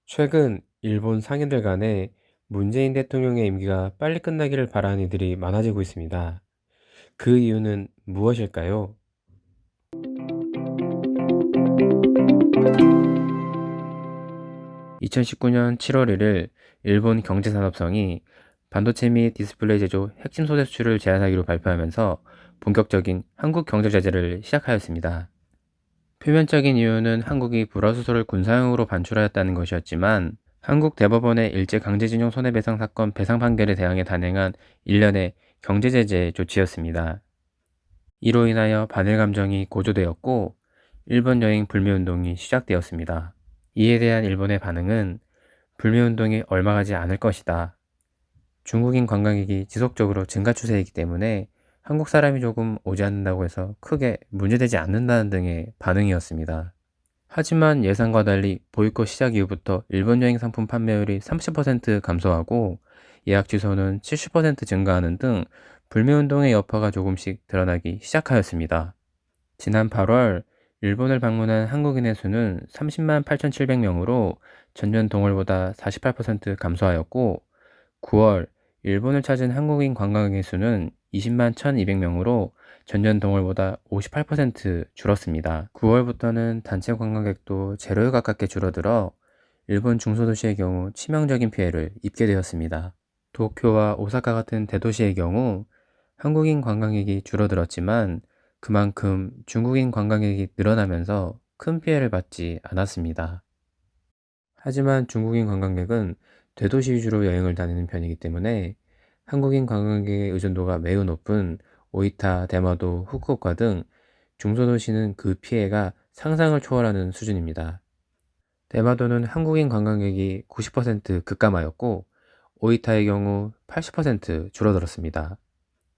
최근 일본 상인들 간에 문재인 대통령의 임기가 빨리 끝나기를 바라는 이들이 많아지고 있습니다. 그 이유는 무엇일까요? 2019년 7월 1일 일본 경제산업성이 반도체 및 디스플레이 제조 핵심 소재 수출을 제한하기로 발표하면서 본격적인 한국 경제 제재를 시작하였습니다. 표면적인 이유는 한국이 불화수소를 군사용으로 반출하였다는 것이었지만 한국 대법원의 일제강제징용 손해배상 사건 배상 판결에 대항해 단행한 일련의 경제제재 조치였습니다. 이로 인하여 반일 감정이 고조되었고 일본 여행 불매운동이 시작되었습니다. 이에 대한 일본의 반응은 불매운동이 얼마 가지 않을 것이다. 중국인 관광객이 지속적으로 증가 추세이기 때문에 한국 사람이 조금 오지 않는다고 해서 크게 문제되지 않는다는 등의 반응이었습니다. 하지만 예상과 달리 보이콧 시작 이후부터 일본 여행 상품 판매율이 30% 감소하고 예약 취소는 70% 증가하는 등 불매운동의 여파가 조금씩 드러나기 시작하였습니다. 지난 8월 일본을 방문한 한국인의 수는 30만 8,700명으로 전년 동월보다 48% 감소하였고 9월 일본을 찾은 한국인 관광객의 수는 20만 1,200명으로 전년 동월보다 58% 줄었습니다. 9월부터는 단체 관광객도 제로에 가깝게 줄어들어 일본 중소도시의 경우 치명적인 피해를 입게 되었습니다. 도쿄와 오사카 같은 대도시의 경우 한국인 관광객이 줄어들었지만 그만큼 중국인 관광객이 늘어나면서 큰 피해를 받지 않았습니다. 하지만 중국인 관광객은 대도시 위주로 여행을 다니는 편이기 때문에 한국인 관광객의 의존도가 매우 높은 오이타, 대마도, 후쿠오카 등 중소도시는 그 피해가 상상을 초월하는 수준입니다. 대마도는 한국인 관광객이 90% 급감하였고 오이타의 경우 80% 줄어들었습니다.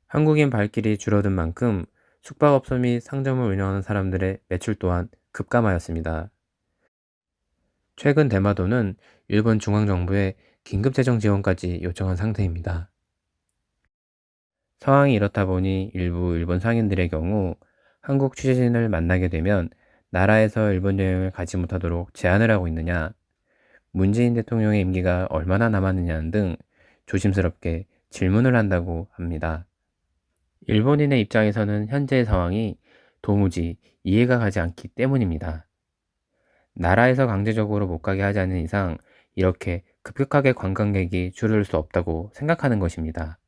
한국인 발길이 줄어든 만큼 숙박업소 및 상점을 운영하는 사람들의 매출 또한 급감하였습니다. 최근 대마도는 일본 중앙정부에 긴급재정 지원까지 요청한 상태입니다. 상황이 이렇다 보니 일부 일본 상인들의 경우 한국 취재진을 만나게 되면 나라에서 일본 여행을 가지 못하도록 제한을 하고 있느냐, 문재인 대통령의 임기가 얼마나 남았느냐 등 조심스럽게 질문을 한다고 합니다. 일본인의 입장에서는 현재의 상황이 도무지 이해가 가지 않기 때문입니다. 나라에서 강제적으로 못 가게 하지 않는 이상 이렇게 급격하게 관광객이 줄을 수 없다고 생각하는 것입니다.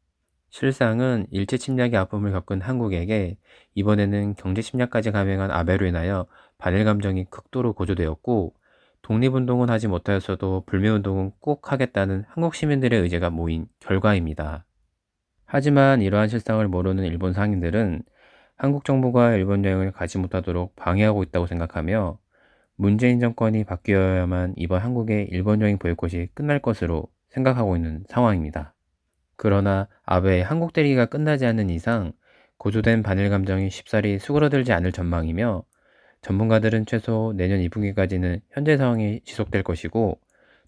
실상은 일제 침략의 아픔을 겪은 한국에게 이번에는 경제 침략까지 감행한 아베로 인하여 반일 감정이 극도로 고조되었고 독립운동은 하지 못하였어도 불매운동은 꼭 하겠다는 한국 시민들의 의지가 모인 결과입니다. 하지만 이러한 실상을 모르는 일본 상인들은 한국 정부가 일본 여행을 가지 못하도록 방해하고 있다고 생각하며 문재인 정권이 바뀌어야만 이번 한국의 일본 여행 보이콧이 끝날 것으로 생각하고 있는 상황입니다. 그러나 아베의 한국 대리가 끝나지 않는 이상 고조된 반일 감정이 쉽사리 수그러들지 않을 전망이며 전문가들은 최소 내년 2분기까지는 현재 상황이 지속될 것이고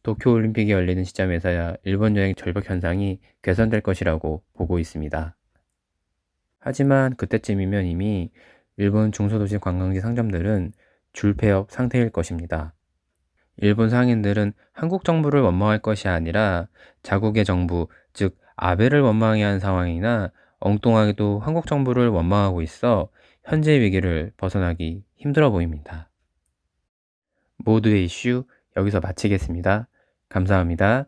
도쿄올림픽이 열리는 시점에서야 일본 여행 절벽 현상이 개선될 것이라고 보고 있습니다. 하지만 그때쯤이면 이미 일본 중소도시 관광지 상점들은 줄폐업 상태일 것입니다. 일본 상인들은 한국 정부를 원망할 것이 아니라 자국의 정부, 즉 아베를 원망해야 하는 상황이나 엉뚱하게도 한국 정부를 원망하고 있어 현재 위기를 벗어나기 힘들어 보입니다. 모두의 이슈 여기서 마치겠습니다. 감사합니다.